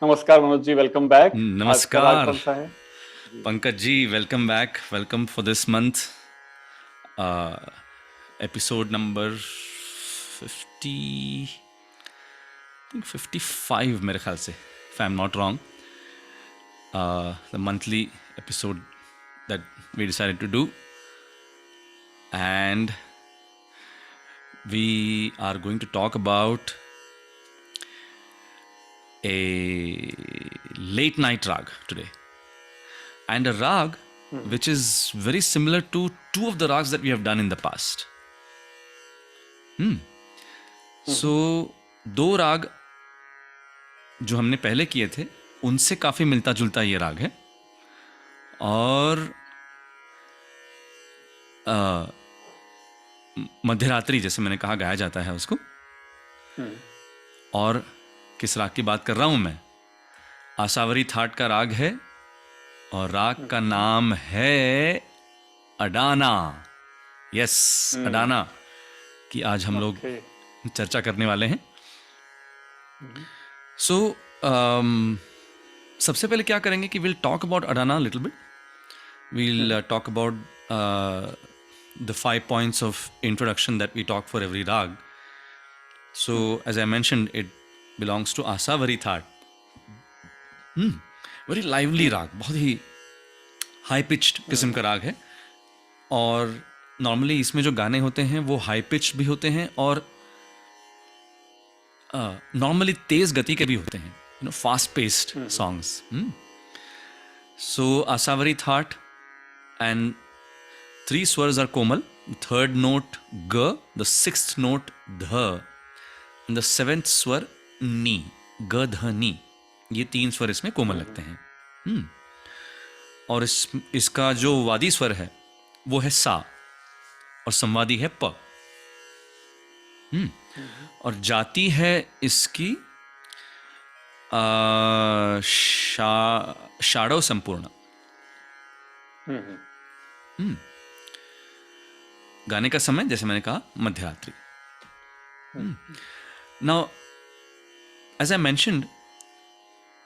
नमस्कार Manoj ji, welcome back. आज का राग नमस्कार कौन सा है जी? Pankaj ji, welcome back, welcome for this month episode number 50, 55 मेरे ख्याल से, if I am not wrong, the monthly episode that we decided to do, and we are going to talk about a late night rag today, and a rag hmm. which is very similar to two of the rags that we have done in the past. सो हम्म। दो राग जो हमने पहले किए थे उनसे काफ़ी मिलता जुलता ये राग है, और मध्यरात्रि जैसे मैंने कहा गाया जाता है उसको। हम्म। और किस राग की बात कर रहा हूं मैं? आसावरी थाट का राग है, और राग का हम्म। नाम है अडाना। यस, हम्म। अडाना की आज हम लोग ओके। चर्चा करने वाले हैं। हम्म। सो सबसे पहले क्या करेंगे कि will talk about Adana little bit. We'll hmm. talk about the 5 points of introduction that we talk for every rag. So, hmm. as I mentioned, it belongs to Asavari That. Very lively हम्म। राग, बहुत ही high pitched किस्म का राग है। और normally इसमें जो गाने होते हैं वो हाई पिच भी होते हैं, और नॉर्मली तेज गति के भी होते हैं, fast paced hmm. Songs. So Asavari thaat, and three swars are komal. The third note ga, the sixth note dha, and the seventh swar ni, ga dha ni. ये तीन स्वर इसमें कोमल हम्म। लगते हैं. और इसका जो वादी स्वर है वो है सा, और संवादी है प. हम्म। और जाति है इसकी शाड़व संपूर्ण. हम्म। गाने का समय जैसे मैंने कहा मध्यरात्रि. Hmm. Now, as I mentioned,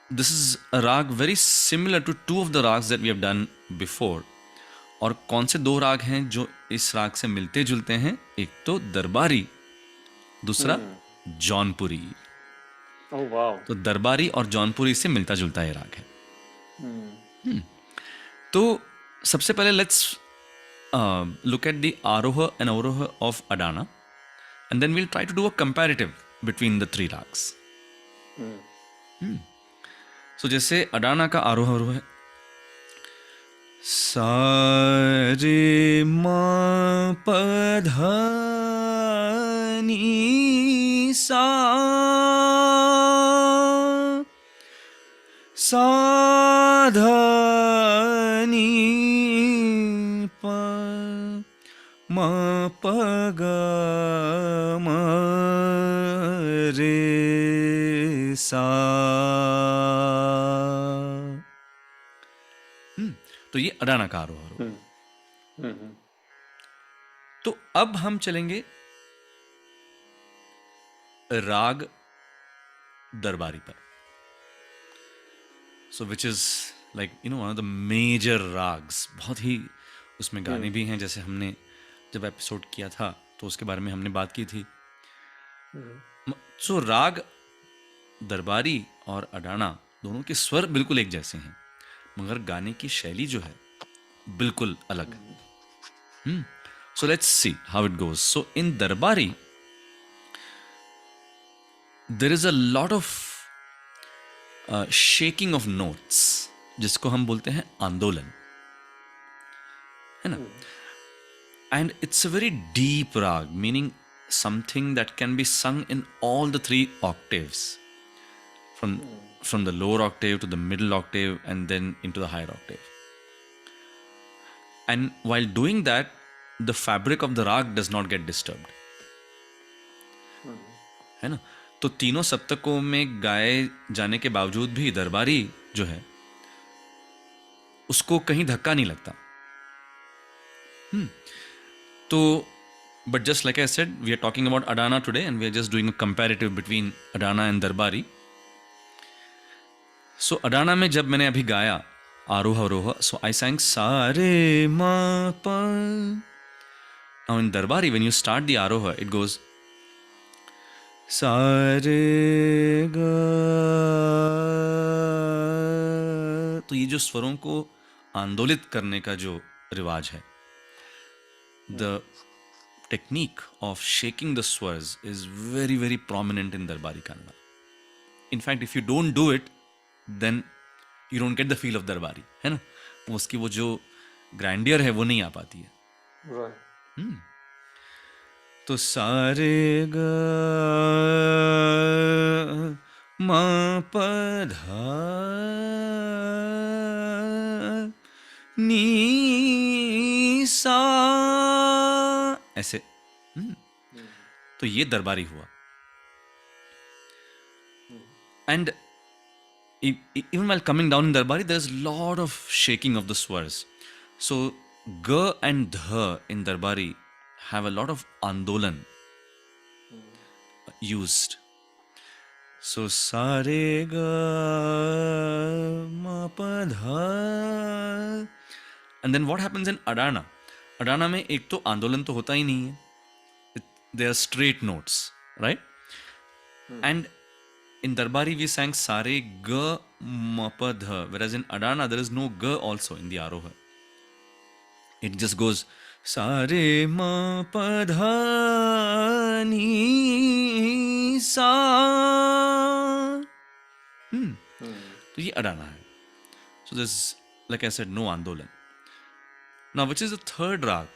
this is a rag very similar to two of the rags that we have done before. और कौन से दो राग हैं जो इस राग से मिलते जुलते हैं? एक तो दरबारी, दूसरा हम्म। जौनपुरी. Oh wow. तो दरबारी और जौनपुरी से मिलता जुलता ये राग है. हम्म। तो सबसे पहले let's look at the aroha and avroha of Adana, and then we'll try to do a comparative between the three rags. Hmm. So जैसे अडाना का आरोह अवरोह है, सा रे मा प धा नी सा, सा धा नी प, म प ग म रे सा. तो ये अडाना का आरोह अवरोह. हम्म। हम्म। तो अब हम चलेंगे राग दरबारी पर. So which is like one of the major ragas. बहुत ही उसमें गाने हम्म। भी हैं, जैसे हमने जब एपिसोड किया था तो उसके बारे में हमने बात की थी. हम्म। सो राग दरबारी और अडाना दोनों के स्वर बिल्कुल एक जैसे हैं, मगर गाने की शैली जो है बिल्कुल अलग. So let's see how it goes. So in Darbari there is a lot of shaking of notes, जिसको हम बोलते हैं आंदोलन, है ना. हम्म। And it's a very deep rag, meaning something that can be sung in all the three octaves, from from the lower octave to the middle octave and then into the higher octave. And while doing that, the fabric of the rag does not get disturbed, हम्म। है ना. तो तीनों सप्तकों में गाए जाने के बावजूद भी दरबारी जो है उसको कहीं धक्का नहीं लगता. तो but just like I said, we are talking about Adana today, and we are just doing a comparative between Adana and Darbari. So Adana में जब मैंने अभी गाया आरोह अवरोह, सो आई sang सा रे मा पा. Now in Darbari, when you start the aroha, it goes सा रे गा. तो ये जो स्वरों को आंदोलित करने का जो रिवाज है, the technique of shaking the swars is very very prominent in Darbari Kannada. In fact, if you don't do it, then you don't get the feel of Darbari, है ना. उसकी वो जो ग्रैंडियर है वो नहीं आ पाती है. Right. तो सारे ग म प धा नी सा, ऐसे. तो ये दरबारी हुआ. And even while coming down in Darbari, there's a lot of shaking of the swars. So G and Dh in Darbari have a lot of andolan used. So sa re ga ma pa dha. And then what happens in Adana? Adana में एक तो आंदोलन तो होता ही नहीं है. They are straight notes, right? And in Darbari we sang sare ga ma pa dha, whereas in Adana there is no ga also in the aroha. It just goes sare ma pa dha ni sa. तो ये Adana है. So there's, like I said, no andolan. Now which is the third rag,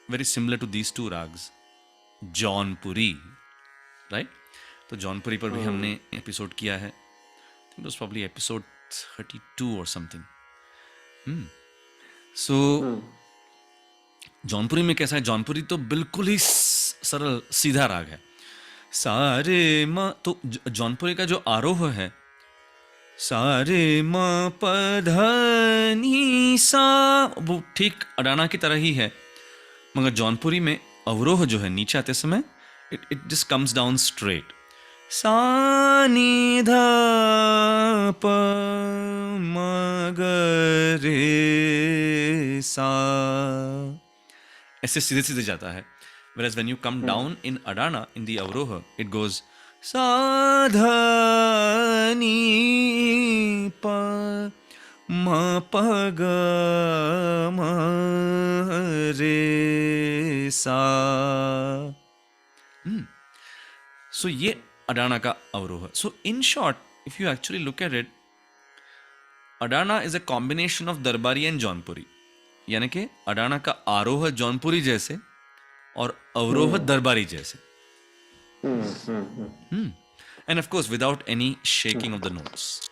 very similar to these two rags? Jaunpuri, right? तो जौनपुरी पर भी हमने episode किया है. I think it was probably episode 32 or something. So Jaunpuri में कैसा है? जौनपुरी तो बिल्कुल ही सरल सीधा राग है. सारे म, तो जौनपुरी का जो आरोह है सारे म प ध नी सा, वो ठीक अडाना की तरह ही है, मगर जौनपुरी में अवरोह जो है नीचे आते समय it just comes down straight. सा नी ध प म ग रे सा, ऐसे सीधे सीधे जाता है. Whereas when you come down in Adana, in the Avroha, it goes सा ध नी प म प ग म रे सा. So ये Adana का अवरोह. So in short, if you actually look at it, Adana is a combination of Darbari and Jaunpuri. यानी कि अडाना का आरोह जौनपुरी जैसे और अवरोह दरबारी जैसे. And of course without any shaking of the notes.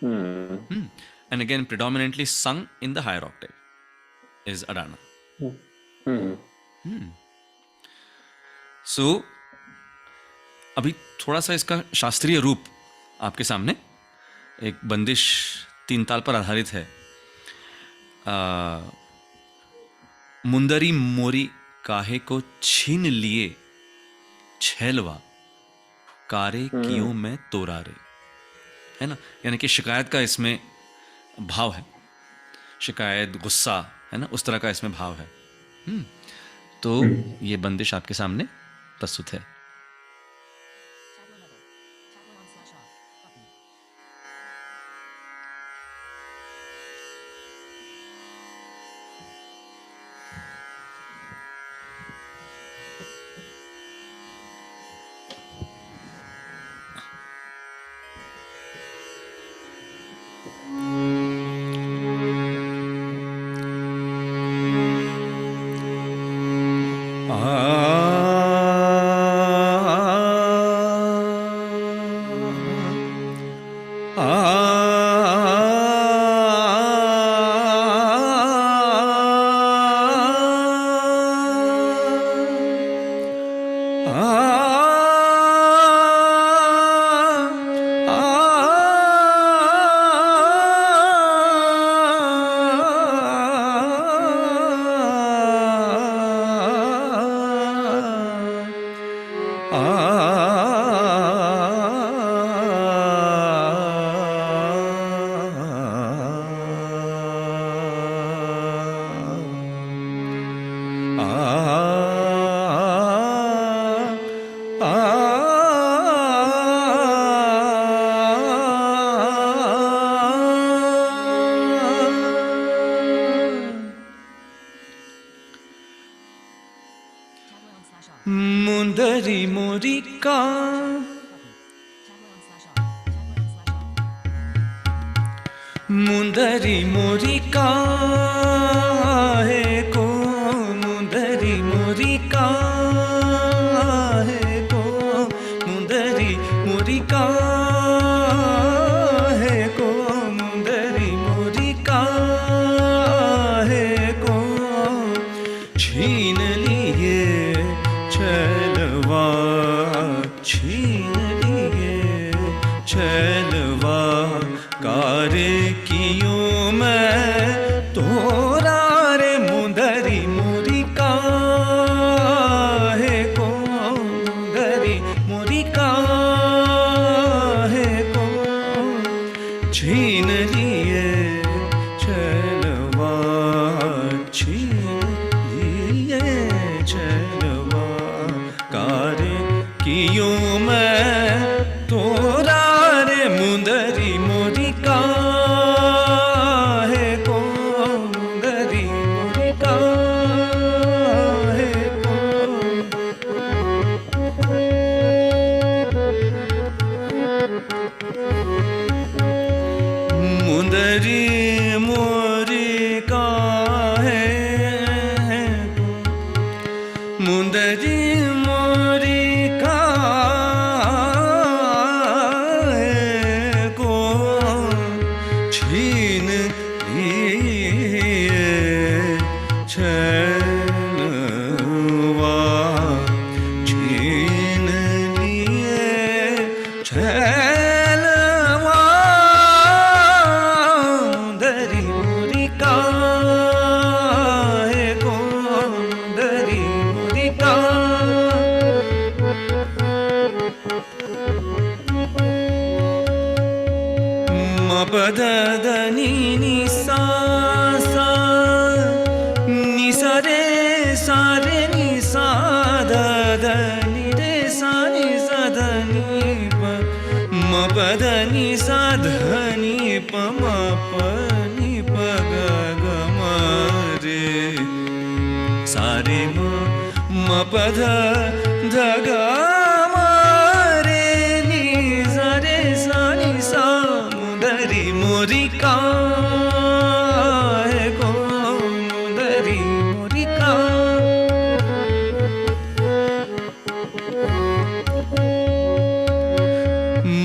And again predominantly sung in the higher octave is Adana. So अभी थोड़ा सा इसका शास्त्रीय रूप आपके सामने. एक बंदिश तीन ताल पर आधारित है. मुंदरी मोरी काहे को छीन लिए छैलवा, कारे कियों में तोरा रे, है ना. यानी कि शिकायत का इसमें भाव है. शिकायत, गुस्सा, है ना, उस तरह का इसमें भाव है. तो ये बंदिश आपके सामने प्रस्तुत है. मुंदरी मोरी काहे को, मुंदरी मोरी काहे को, मुंदरी मोरी काहे को, मुंदरी मोरी काहे को, छीन लिए छलवा, छीन लिए छलवा, कारे कियो मैं तोरा रे, मुंदरी मोरी काहे को, मुंदरी मोरी काहे को, छीन लिए छलवा, छीन लिए छलवा, कारे कियो मैं तोरा रे, मुंदरी मोरी काहे को, मुंदरी मोरी काहे को। मुंदरी मोरी काहे को, मुंदरी मोरी काहे को, छीन लिए छलवा, छीन लिए छलवा, मुंदरी मोरी काहे को, मुंदरी मोरी मपदनी नि सा सा, नि सा रे सा रे नि सा द द नि रे सा नि सा ध नि प, मपदनी सा ध नि प म प नि प ग ग म रे, सा रे म म प ध ध ग म रे, नि सा रे सा नि सा, मुंदरी मोरी काहे को, मुंदरी मोरी का,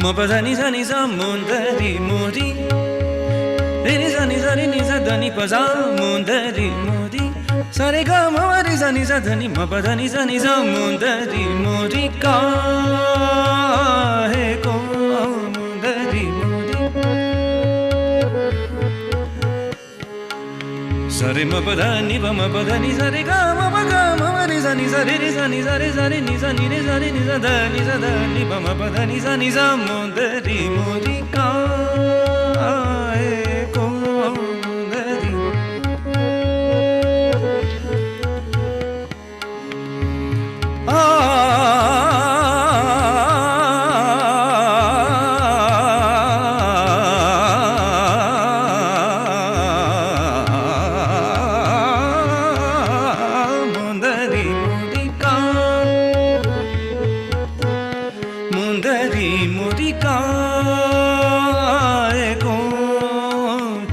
म प ध नि सा नि सा, मुंदरी मोरी रे नि सा नि सा रे नि सा ध नि प सा, मुंदरी मोरी सा रे ग म रे सा नि सा ध नि म प ध नि सा नि सा, मुंदरी मोरी काहे को, मुंदरी मोरी सा रे म प ध नि प म प ध नि सा रे ग म प ग म रे सा नि सा रे रे सा नि सा रे सा रे नि सा नि रे सा रे नि सा ध नि सा ध नि प म प ध नि सा नि सा, मुंदरी मोरी काहे को, मुंदरी आ मुंदरी मोरी काहे को,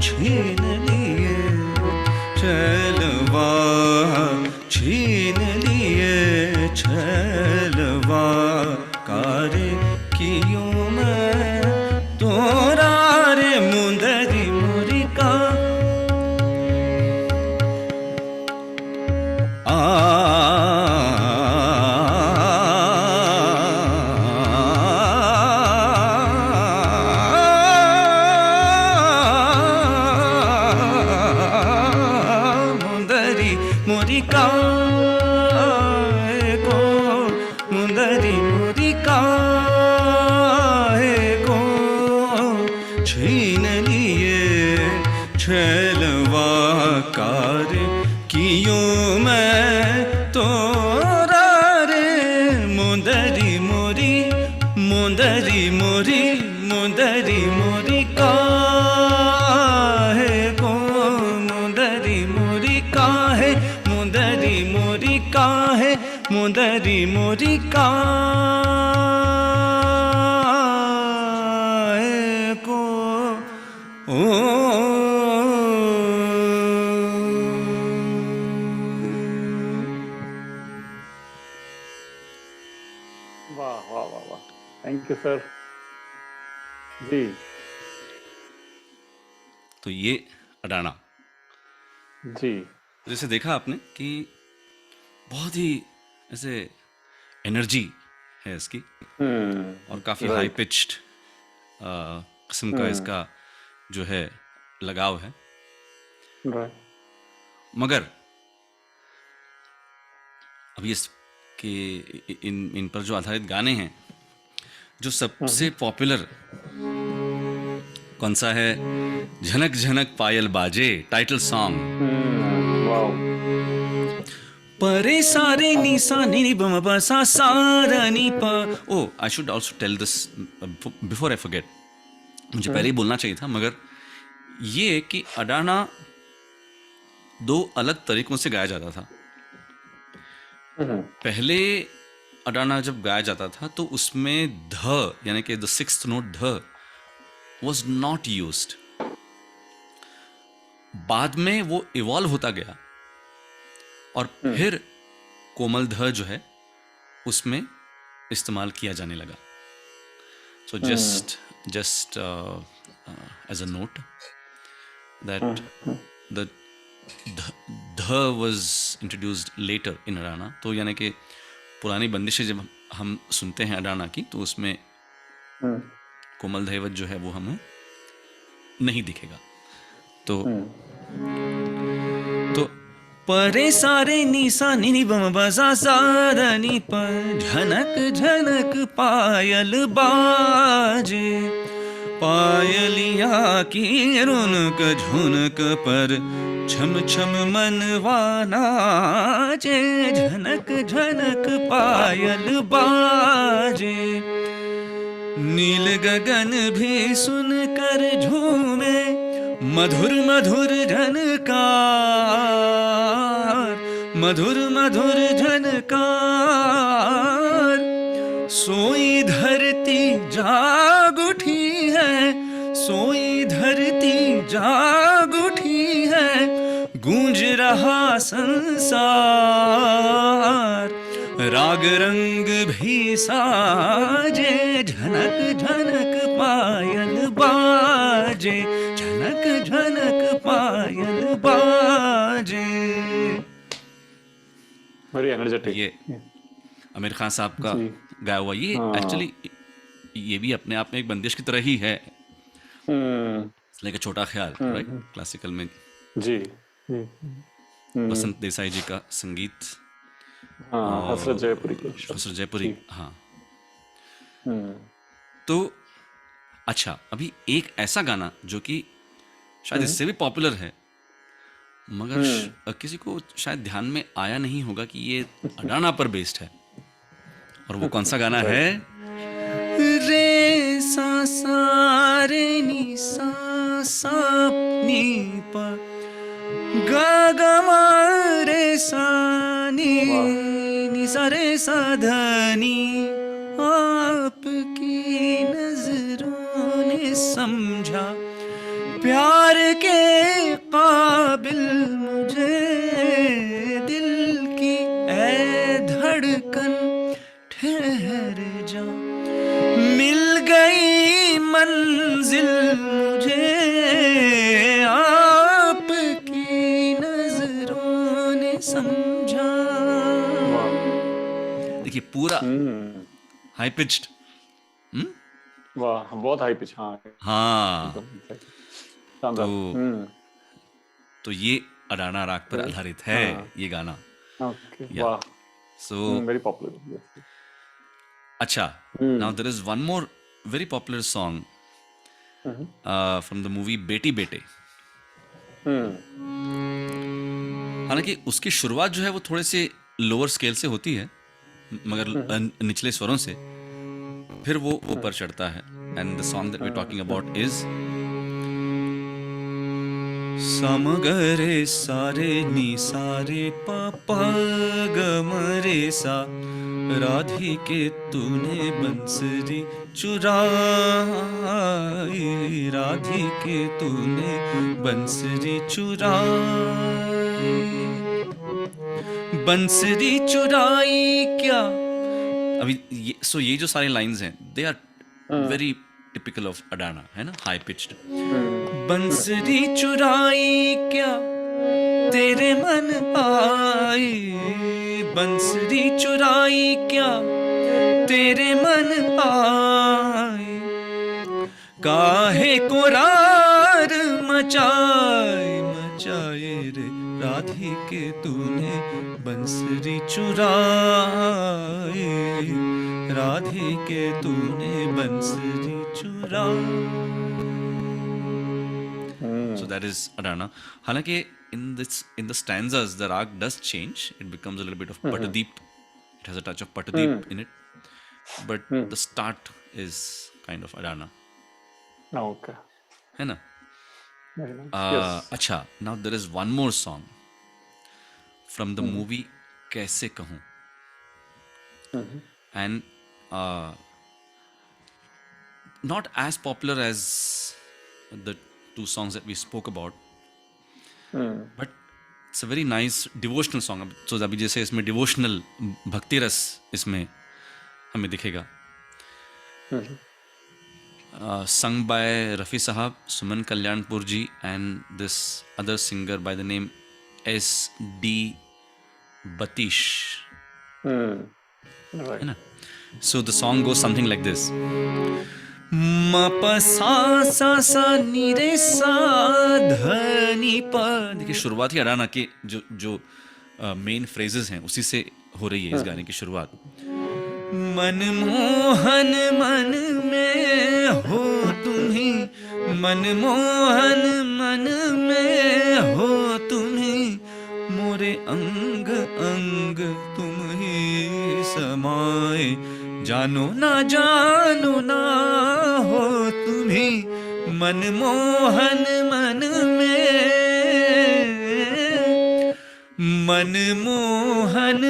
छीन लिए छलवा, छीन लिए छलवा, कारे कियो मैं तोरा रे, मुंदरी मोरी का मोरी काहे को, मुंदरी मोरी काहे को, छीन लिए छलवा, कारे कियो मैं तोरा रे, मुंदरी मोरी, मुंदरी मोरी, मुंदरी मोरी काहे को, मुंदरी मोरी काहे, मुंदरी मोरी काहे, मुंदरी मोरी काहे को, ओ थैंक यू सर। जी। तो ये अडाना, जी। जैसे देखा आपने कि बहुत ही ऐसे एनर्जी है इसकी, और काफ़ी हाई राइट। पिच्ड किस्म का हम्म। इसका जो है लगाव है। राइट। मगर अभी इस के इन इन पर जो आधारित गाने हैं, जो सबसे पॉपुलर कौन सा है? झनक झनक पायल बाजे, टाइटल सॉन्ग। वाओ। परे सारे नी सा नी नी बम ब सा सा रा नी प। Oh, I should also tell this before I forget. मुझे पहले ही बोलना चाहिए था, मगर ये कि अडाना दो अलग तरीकों से गाया जाता था। पहले अडाना जब गाया जाता था तो उसमें ध यानी कि द सिक्स्थ नोट ध वॉज नॉट यूज्ड। बाद में वो इवॉल्व होता गया और फिर कोमल ध जो है उसमें इस्तेमाल किया जाने लगा। So just as a note that the dha was introduced later in Adana. तो यानी कि पुरानी बंदिशें जब हम सुनते हैं अडाना की, तो उसमें कोमल धैवत जो है वो हमें नहीं दिखेगा। तो परे सारे नी सा नी नी बम ब सा सा दा नी प, झनक झनक पायल बाजे, पायलिया की रुनक झुनक पर छम छम मनवा नाचे, झनक झनक पायल बाजे। नील गगन भी सुनकर झूमे, मधुर मधुर झनकार, मधुर मधुर झनकार। सोई धरती जाग उठी है, सोई धरती जाग उठी है, गूंज रहा संसार, राग रंग भी साजे, झनक झनक पायल बाजे, झनक झनक पायल बाजे। Very energetic. ये आमिर खान साहब का जी। गाया हुआ, ये एक्चुअली ये भी अपने आप में एक बंदिश की तरह ही है, लाइक छोटा ख्याल, राइट? क्लासिकल में जी। जी। बसंत देसाई जी का संगीत, हाँ, हसरत जयपुरी के हसरत शब्द। जयपुरी। जी। हाँ, तो अच्छा, अभी एक ऐसा गाना जो कि शायद इससे भी पॉपुलर है, मगर किसी को शायद ध्यान में आया नहीं होगा कि ये अडाना पर बेस्ड है। और वो कौन सा गाना है? रे सा सा रे नी सा सा नी प, गा गा मा रे सा नी नी सा रे सा ध नी। आपकी नजरों ने समझा प्यार के काबिल मुझे, दिल की ऐ धड़कन ठहर जा, मिल गई मंजिल मुझे, आपकी नजरों ने समझा। देखिए पूरा हाई पिच्ड। वाह, बहुत हाई पिच। हाँ। हाँ, शानदार। तो ये अडाना राग पर आधारित है ये गाना। ओके। या वाह। So very popular. अच्छा, now there is one more very popular song from the movie Beti Bete. हालांकि उसकी शुरुआत जो है वो थोड़े से लोअर स्केल से होती है, मगर निचले स्वरों से, फिर वो ऊपर चढ़ता है। And the song that we are talking about is समगरे सारे नी सारे पापा गमरे सा, राधिके तूने बंसरी चुराई, राधिके तूने बंसरी चुराई, बंसरी चुराई क्या। अभी ये जो सारे लाइंस हैं, they are very typical of Adana, है ना, हाई पिच्ड। बंसरी चुराई क्या तेरे मन आई, बंसरी चुराई क्या तेरे मन आई, काहे को रार मचाए मचाए रे राधिके तूने बंसरी चुराई, राधिके तूने बंसरी चुराई। So that is Adana. हालांकि in the stanzas the rag does change. It becomes a little bit of Patadeep. It has a touch of Patadeep in it, but the start is kind of Adana. Okay. है ना? Very nice. Yes. अच्छा, now there is one more song from the movie कैसे कहूँ, and not as popular as the two songs that we spoke about, but it's a very nice devotional song. So अभी जैसे इसमें devotional भक्ति रस इसमें हमें दिखेगा, sung by Rafi Sahab, Suman Kalyanpur ji, and this other singer by the name S.D. Batish. Right. है ना? So the song goes something like this. म प सा सा सा नी रे सा ध नी प। देखिए शुरुआत ही अडाना के जो मेन फ्रेजेस हैं उसी से हो रही है इस गाने की शुरुआत। मनमोहन मन में हो तुम्ही, मनमोहन मन में हो तुम्ही, मोरे अंग अंग तुम ही समाए, जानो ना हो तुम्ही, मनमोहन मन में, मनमोहन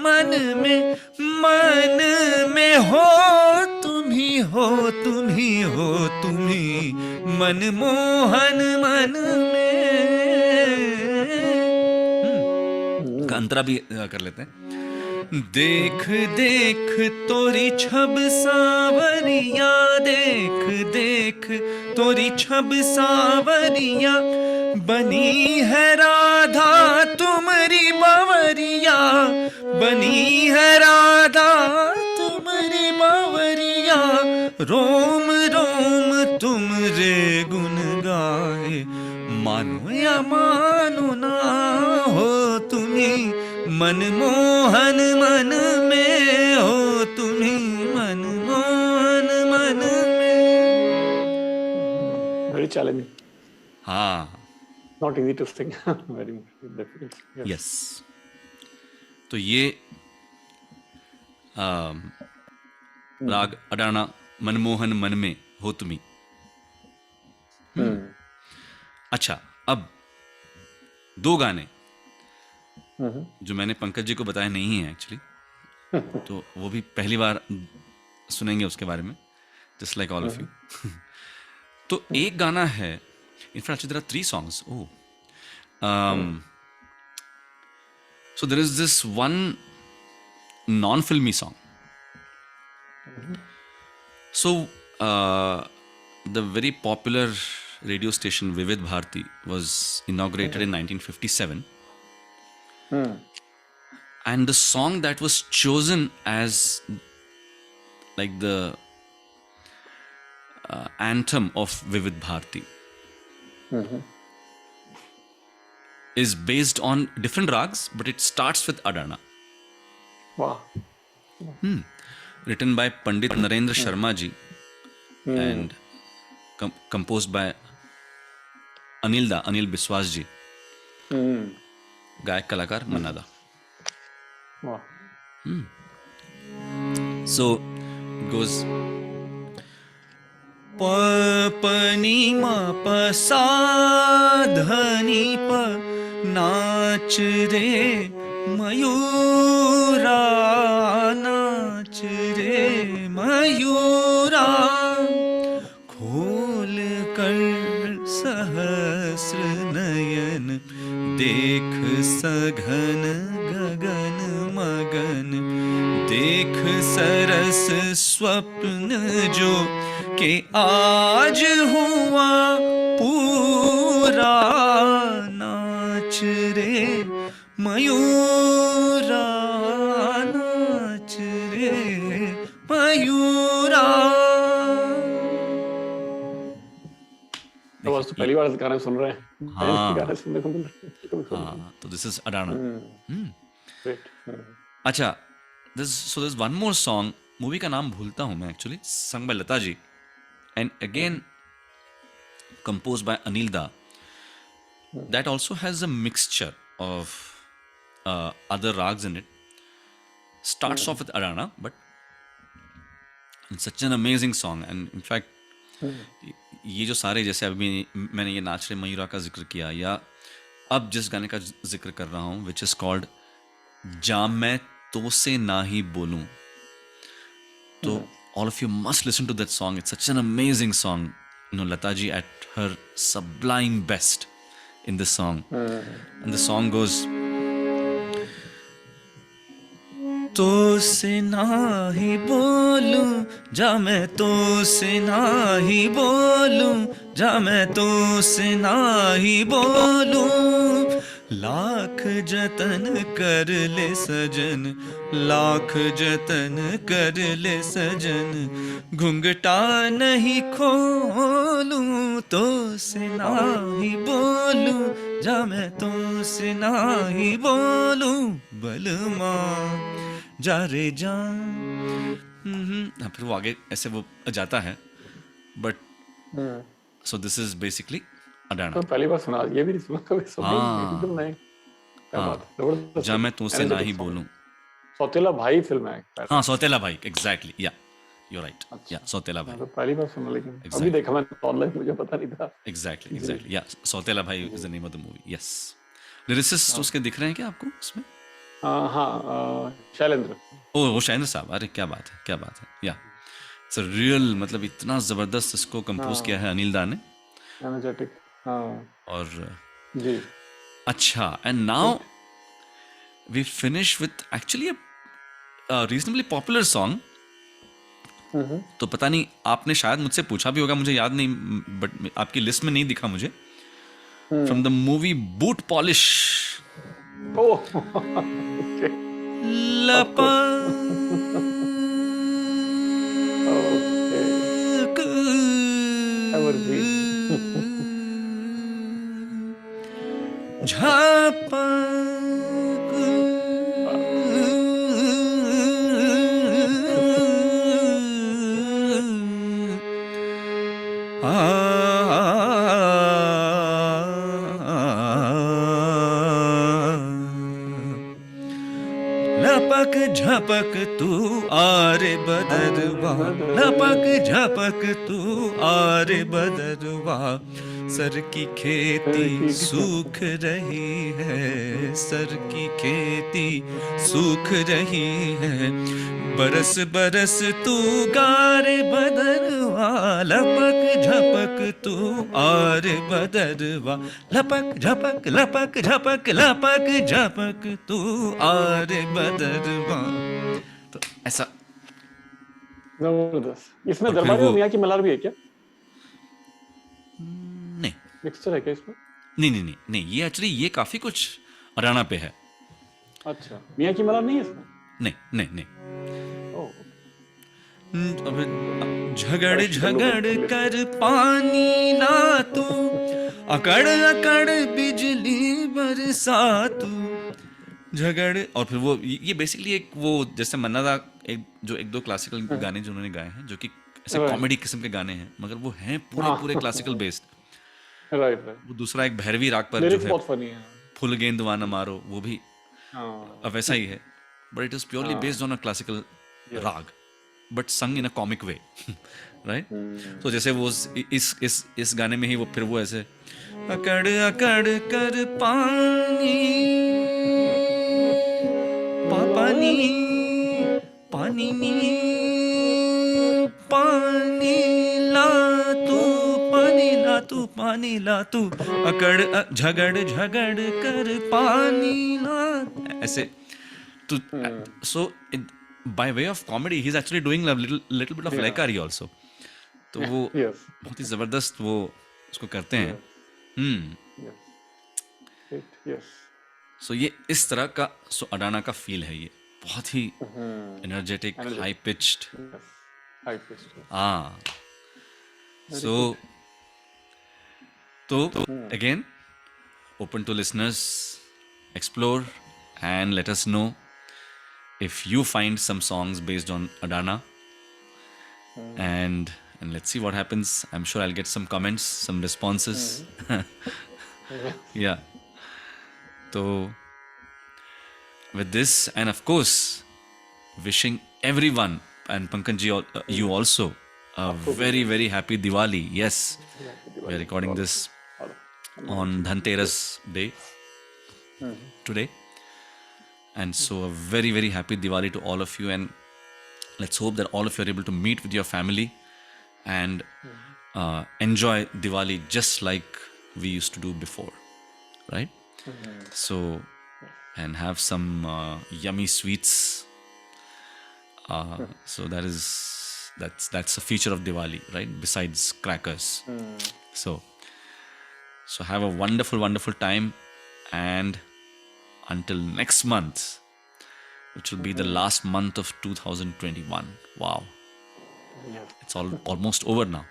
मन में हो तुम्ही, हो तुम्ही, हो तुम्ही, मनमोहन मन में। का अंतरा भी कर लेते हैं। देख देख तोरी छब सावरिया, देख देख तोरी छब सावरिया, बनी है राधा तुमरी बावरिया, बनी है राधा तुमरी बावरिया, रोम रोम तुम रे गुन गाए, मानो या मानो ना हो तुम्ही, मनमोहन मन में हो तुम्ही, मनमोहन मन में। Very challenging. हाँ, Not easy to sing. Very difficult. Yes. Yes. तो ये राग अडाना, मनमोहन मन में हो तुम्ही। अच्छा, अब दो गाने जो मैंने पंकज जी को बताया नहीं है एक्चुअली, तो वो भी पहली बार सुनेंगे उसके बारे में, just like all of you. तो एक गाना है, in fact there are 3 songs. Oh, so there is this one non-filmy song. So the very popular radio station Vivid Bharati was inaugurated in 1957. And the song that was chosen as like the anthem of Vivid Bharati is based on different rags, but it starts with Adana. Wow. Written by Pandit Narendra Sharma ji and composed by Anil Biswas ji. गायक कलाकार मन्ना दा। Wow. So it goes प प नी म प सा ध नी प, नाच रे मयूरा, नाच रे मयूरा, खोल कर सहस्र नयन, देख सघन गगन मगन, देख सरस स्वप्न जो के आज हुआ पूरा, नाच रे मयूरा, नाच रे मयूरा। तो बस पहली बार गाने सुन रहे हैं, हाँ। गाने सुनने को मिल रहे हैं। हाँ, तो दिस इज अडाना। Great. अच्छा, this one more song, movie का नाम भूलता हूँ मैं actually, song by Lata ji and again composed by Anil Da. That also has a mixture of other rags in it. Starts off with Adana, but it's such an amazing song. And in fact, ये जो सारे, जैसे अभी मैंने ये नाच रे मयूरा का जिक्र किया, या अब जिस गाने का जिक्र कर रहा हूँ, which is called जा मैं तो से ना ही बोलूं, तो all of you must listen to that song. It's such an amazing song. You know, Lata ji at her sublime best in this song. And the song goes, तो से ना ही बोलूं, जा मैं तो से ना ही बोलूं, जा मैं तो से ना ही बोलूं, लाख जतन कर ले सजन, लाख जतन कर ले सजन, घुंघटा नहीं खोलूं, तो से ना ही बोलूं, जा मैं तो से ना ही बोलूं, बलमा जा रे जा। फिर वो आगे ऐसे वो जाता है, but so this is basically Adana. तो पहली बार सुना, ये भी नहीं सुना कभी, सब हाँ। एकदम नए। क्या बात है, जबरदस्त। जा मैं तुझसे ना ही बोलूं। सौतेला भाई फिल्म है। हाँ, सौतेला भाई, एग्जैक्टली, या यू राइट, या सौतेला भाई, तो पहली बार सुना, लेकिन अभी देखा मैंने ऑनलाइन, मुझे पता नहीं था। एग्जैक्टली, या सौतेला भाई is the name of the movie. Yes, lyricist उसके दिख रहे हैं क्या आपको इसमें? हाँ, शैलेंद्र। ओ शैलेंद्र साहब, अरे क्या बात है, क्या बात है। या इट्स अ रियल, मतलब इतना जबरदस्त इसको कंपोज किया है अनिल दा ने। एनर्जेटिक। हाँ। और जी। अच्छा, and now we finish with actually a reasonably popular song. तो पता नहीं, आपने शायद मुझसे पूछा भी होगा, मुझे याद नहीं, बट आपकी लिस्ट में नहीं दिखा मुझे। From the movie boot polish. Oh, okay. लपक झपक तू आरे बदरवा, लपक झपक तू आरे बदरवा, सर की खेती सूख रही है, सर की खेती सूख रही है, बरस बरस तू गारे बदरवा, लपक झपक तू आरे बदरवा, लपक झपक लपक झपक लपक झपक तू आरे बदरवा। तो ऐसा जबरदस्त। इसमें दरबारी और मियां की मल्हार भी है क्या? नहीं, मिक्सचर है क्या इसमें? नहीं, ये एक्चुअली ये काफी कुछ हरियाणा पे है। अच्छा, मियां की मल्हार नहीं है इसमें? नहीं। झगड़ झगड़ कर पानी ला तू, अकड़ अकड़ बिजली बरसा तू, झगड़। और फिर वो ये बेसिकली एक वो जैसे मन्ना दा एक दो क्लासिकल गाने जो उन्होंने गाए हैं, जो कि ऐसे कॉमेडी किस्म के गाने हैं, मगर वो हैं पूरे क्लासिकल बेस्ड। राइट। वो दूसरा एक भैरवी राग पर जो है, बहुत फनी है, फुल गेंद वाना मारो, वो भी वैसा ही है, but it is purely based on a classical राग, बट संग इन अ कॉमिक वे, राइट। तो जैसे वो इस गाने में ही वो फिर वो ऐसे अकड़ अकड़ कर पानी पानी पानी पानी ला तू, पानी ला तू, पानी ला तू, अकड़ झगड़ झगड़ कर पानी ला, ऐसे। तो सो by way of comedy, he's actually doing a little bit of Yeah. laikari also. तो वो Yes. बहुत ही जबरदस्त वो उसको करते हैं. Yes. Great. Yes. सो ये इस तरह का सो अडाना का फील है. ये बहुत ही energetic, Energetic. High pitched. Yes. High pitched. Yes. हाँ. Very So, good. again, open to listeners, explore and let us know if you find some songs based on Adana. And let's see what happens. I'm sure I'll get some comments, some responses. Yeah. So, with this, and of course, wishing everyone, and Pankaj ji, you also, a very, very happy Diwali. Yes. We are recording this on Dhanteras Day today. And so a very, very happy Diwali to all of you. And let's hope that all of you are able to meet with your family and enjoy Diwali just like we used to do before. Right? So, and have some yummy sweets. So that's a feature of Diwali, right? Besides crackers. So have a wonderful, wonderful time. And until next month, which will be the last month of 2021. Wow. Yes. It's almost over now.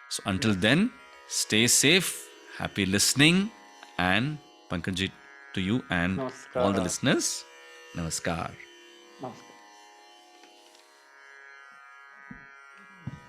So until then, stay safe, happy listening, and Pankaj ji, to you and all the Namaskar. listeners, namaskar. Namaskar.